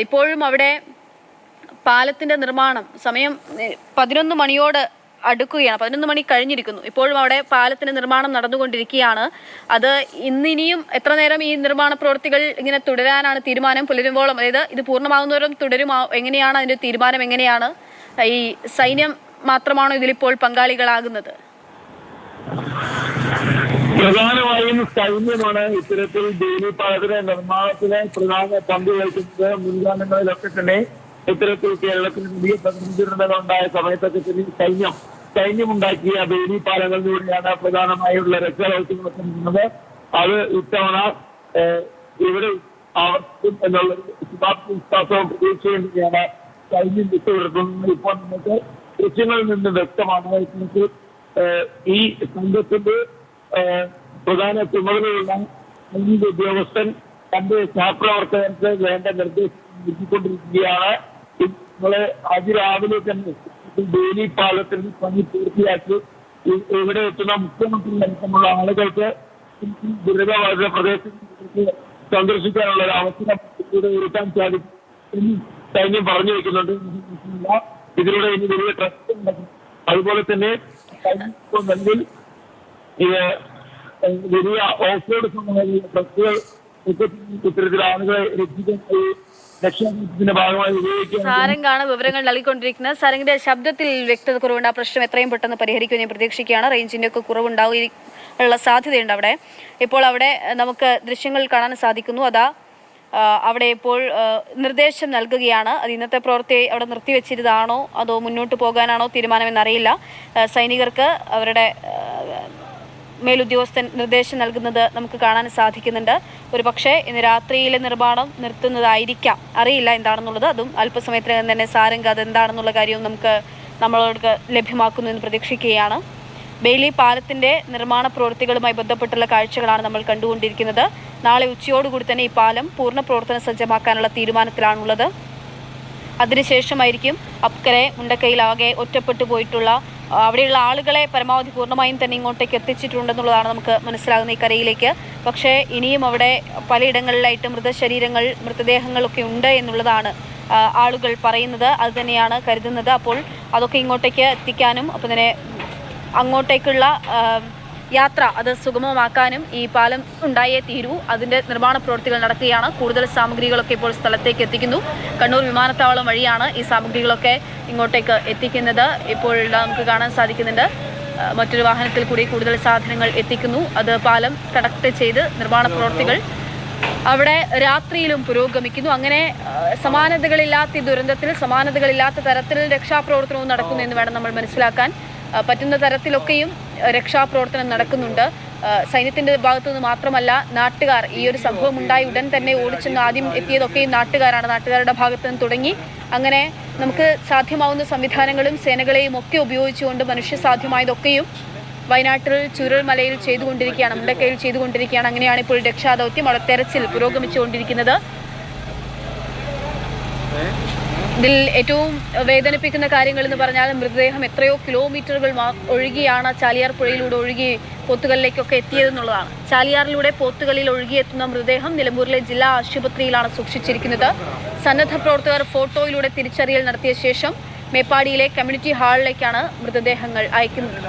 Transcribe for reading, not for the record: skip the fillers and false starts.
ഇപ്പോഴും അവിടെ പാലത്തിൻ്റെ നിർമ്മാണം സമയം 11 മണിയോട് അടുക്കുകയാണ്. 11 മണി കഴിഞ്ഞിരിക്കുന്നു. ഇപ്പോഴും അവിടെ പാലത്തിന്റെ നിർമ്മാണം നടന്നുകൊണ്ടിരിക്കുകയാണ്. അത് ഇന്നിനിയും എത്ര നേരം ഈ നിർമ്മാണ പ്രവൃത്തികൾ ഇങ്ങനെ തുടരാനാണ് തീരുമാനം? പുലരുമ്പോഴും, അതായത് ഇത് പൂർണ്ണമാകുന്നവരും തുടരും, എങ്ങനെയാണ് അതിന്റെ തീരുമാനം? എങ്ങനെയാണ് ഈ സൈന്യം മാത്രമാണോ ഇതിലിപ്പോൾ പങ്കാളികളാകുന്നത്? പ്രധാനമായും സൈന്യമാണ് ഇത്തരത്തിൽ ദേവീപാലത്തിന്റെ നിർമ്മാണത്തിന് പ്രധാന പങ്ക് വഹിക്കുന്നത്. മുൻകാലങ്ങളിലൊക്കെ തന്നെ ഇത്തരത്തിൽ കേരളത്തിൽ വലിയ പ്രതിനിധികളുണ്ടായ സമയത്തൊക്കെ തന്നെ സൈന്യമുണ്ടാക്കിയ ദേവീപാലങ്ങളിലൂടെയാണ് പ്രധാനമായുള്ള രക്ഷാദൗത്യങ്ങളൊക്കെ നടന്നത്. അത് ഇത്തവണ ഇവിടെ ആവർത്തിക്കും എന്നുള്ള വിശ്വാസവും പ്രതീക്ഷയും തന്നെയാണ് സൈന്യം വിട്ടുകൊടുക്കുന്നത്. ഇപ്പോൾ നമുക്ക് ദൃശ്യങ്ങളിൽ നിന്ന് വ്യക്തമാണ് ഇത്തരത്തിൽ ഈ സംഘത്തിന്റെ പ്രധാന ചുമതലയുള്ള സൈനിക ഉദ്യോഗസ്ഥൻ തന്റെ സഹപ്രവർത്തകർക്ക് വേണ്ട നിർദ്ദേശം നൽകിക്കൊണ്ടിരിക്കുകയാണ്. നമ്മള് അതിരാവിലെ തന്നെ ഡെയിലി പാലത്തിന് പണി പൂർത്തിയാക്കി ഇവിടെ എത്തുന്ന മുഖ്യമന്ത്രി അടക്കമുള്ള ആളുകൾക്ക് ദുരിതബാധിത പ്രദേശത്ത് സന്ദർശിക്കാനുള്ള ഒരു അവസരം ഇവിടെ ഒരുക്കാൻ സാധിക്കും എന്ന് സൈന്യം പറഞ്ഞു വെക്കുന്നുണ്ട്. ഇതിലൂടെ ഇനി വലിയ ട്രസ്റ്റ് ഉണ്ടാക്കും. അതുപോലെ തന്നെ സൈന്യത്തിൽ വലിയ ഓഫ് റോഡ് സംബന്ധമായ ട്രസ്റ്റുകൾ ഇത്തരത്തിൽ ആളുകളെ രക്ഷാദൗത്യത്തിന്റെ ഭാഗമായി ഉപയോഗിക്കുക. സാരംഗാണ് വിവരങ്ങൾ നൽകിക്കൊണ്ടിരിക്കുന്നത്. സാരംഗിന്റെ ശബ്ദത്തിൽ വ്യക്തത കുറവുണ്ട്. ആ പ്രശ്നം എത്രയും പെട്ടെന്ന് പരിഹരിക്കുമെന്ന് പ്രതീക്ഷിക്കുകയാണ്. റേഞ്ചിന്റെ ഒക്കെ കുറവുണ്ടാകാനുള്ള സാധ്യതയുണ്ട് അവിടെ. ഇപ്പോൾ അവിടെ നമുക്ക് ദൃശ്യങ്ങൾ കാണാൻ സാധിക്കുന്നു. അതാ അവിടെ ഇപ്പോൾ നിർദ്ദേശം നൽകുകയാണ്. അത് ഇന്നത്തെ പ്രവൃത്തി അവിടെ നിർത്തിവെച്ചിരുന്നതാണോ അതോ മുന്നോട്ട് പോകാനാണോ തീരുമാനമെന്നറിയില്ല. സൈനികർക്ക് അവരുടെ മേലുദ്യോഗസ്ഥൻ നിർദ്ദേശം നൽകുന്നത് നമുക്ക് കാണാൻ സാധിക്കുന്നുണ്ട്. ഒരു പക്ഷേ ഇന്ന് രാത്രിയിലെ നിർമ്മാണം നിർത്തുന്നതായിരിക്കാം, അറിയില്ല എന്താണെന്നുള്ളത്. അതും അല്പസമയത്തിനകം തന്നെ സാരംഗ് അതെന്താണെന്നുള്ള കാര്യവും നമ്മളോട് ലഭ്യമാക്കുന്നു എന്ന് പ്രതീക്ഷിക്കുകയാണ്. ബെയിലി പാലത്തിന്റെ നിർമ്മാണ പ്രവൃത്തികളുമായി ബന്ധപ്പെട്ടുള്ള കാഴ്ചകളാണ് നമ്മൾ കണ്ടുകൊണ്ടിരിക്കുന്നത്. നാളെ ഉച്ചയോടുകൂടി തന്നെ ഈ പാലം പൂർണ്ണ പ്രവർത്തന സജ്ജമാക്കാനുള്ള തീരുമാനത്തിലാണുള്ളത്. അതിനുശേഷമായിരിക്കും അക്കരെ മുണ്ടക്കയിലാകെ ഒറ്റപ്പെട്ടു പോയിട്ടുള്ള അവിടെയുള്ള ആളുകളെ പരമാവധി പൂർണ്ണമായും തന്നെ ഇങ്ങോട്ടേക്ക് എത്തിച്ചിട്ടുണ്ടെന്നുള്ളതാണ് നമുക്ക് മനസ്സിലാകുന്ന ഈ കരയിലേക്ക്. പക്ഷേ ഇനിയും അവിടെ പലയിടങ്ങളിലായിട്ട് മൃതദേഹങ്ങളൊക്കെ ഉണ്ട് എന്നുള്ളതാണ് ആളുകൾ പറയുന്നത്. അത് തന്നെയാണ് കരുതുന്നത്. അപ്പോൾ അതൊക്കെ ഇങ്ങോട്ടേക്ക് എത്തിക്കാനും അപ്പം തന്നെ അങ്ങോട്ടേക്കുള്ള യാത്ര അത് സുഗമമാക്കാനും ഈ പാലം ഉണ്ടായേ തീരൂ. അതിൻ്റെ നിർമ്മാണ പ്രവൃത്തികൾ നടക്കുകയാണ്. കൂടുതൽ സാമഗ്രികളൊക്കെ ഇപ്പോൾ സ്ഥലത്തേക്ക് എത്തിക്കുന്നു. കണ്ണൂർ വിമാനത്താവളം വഴിയാണ് ഈ സാമഗ്രികളൊക്കെ ഇങ്ങോട്ടേക്ക് എത്തിക്കുന്നത്. ഇപ്പോൾ നമുക്ക് കാണാൻ സാധിക്കുന്നുണ്ട്. മറ്റൊരു വാഹനത്തിൽ കൂടി കൂടുതൽ സാധനങ്ങൾ എത്തിക്കുന്നു. അത് പാലം കണക്ട് ചെയ്ത് നിർമ്മാണ പ്രവൃത്തികൾ അവിടെ രാത്രിയിലും പുരോഗമിക്കുന്നു. അങ്ങനെ സമാനതകളില്ലാത്ത ദുരന്തത്തിൽ സമാനതകളില്ലാത്ത തരത്തിൽ രക്ഷാപ്രവർത്തനവും നടക്കുന്നു എന്ന് വേണം നമ്മൾ മനസ്സിലാക്കാൻ. പറ്റുന്ന തരത്തിലൊക്കെയും രക്ഷാപ്രവർത്തനം നടക്കുന്നുണ്ട്. സൈന്യത്തിന്റെ ഭാഗത്തു നിന്ന് മാത്രമല്ല, നാട്ടുകാർ ഈ ഒരു സംഭവം ഉണ്ടായി ഉടൻ തന്നെ ഓടിച്ചെന്ന് ആദ്യം എത്തിയതൊക്കെയും നാട്ടുകാരാണ്. നാട്ടുകാരുടെ ഭാഗത്തു നിന്ന് തുടങ്ങി അങ്ങനെ നമുക്ക് സാധ്യമാവുന്ന സംവിധാനങ്ങളും സേനകളെയും ഒക്കെ ഉപയോഗിച്ചുകൊണ്ട് മനുഷ്യസാധ്യമായതൊക്കെയും വയനാട്ടിൽ ചുരൽമലയിൽ ചെയ്തുകൊണ്ടിരിക്കുകയാണ്, മുണ്ടക്കയിൽ ചെയ്തുകൊണ്ടിരിക്കുകയാണ്. അങ്ങനെയാണ് ഇപ്പോൾ രക്ഷാദൗത്യം അവിടെ തെരച്ചിൽ പുരോഗമിച്ചുകൊണ്ടിരിക്കുന്നത്. ഇതിൽ ഏറ്റവും വേദനിപ്പിക്കുന്ന കാര്യങ്ങൾ എന്ന് പറഞ്ഞാൽ മൃതദേഹം എത്രയോ കിലോമീറ്ററുകൾ ഒഴുകിയാണ് ചാലിയാർ പുഴയിലൂടെ ഒഴുകി പോത്തുകലിലേക്കൊക്കെ എത്തിയതെന്നുള്ളതാണ്. ചാലിയാറിലൂടെ പോത്തുകലിൽ ഒഴുകിയെത്തുന്ന മൃതദേഹം നിലമ്പൂരിലെ ജില്ലാ ആശുപത്രിയിലാണ് സൂക്ഷിച്ചിരിക്കുന്നത്. സന്നദ്ധ പ്രവർത്തകർ ഫോട്ടോയിലൂടെ തിരിച്ചറിയൽ നടത്തിയ ശേഷം മേപ്പാടിയിലെ കമ്മ്യൂണിറ്റി ഹാളിലേക്കാണ് മൃതദേഹങ്ങൾ അയക്കുന്നത്.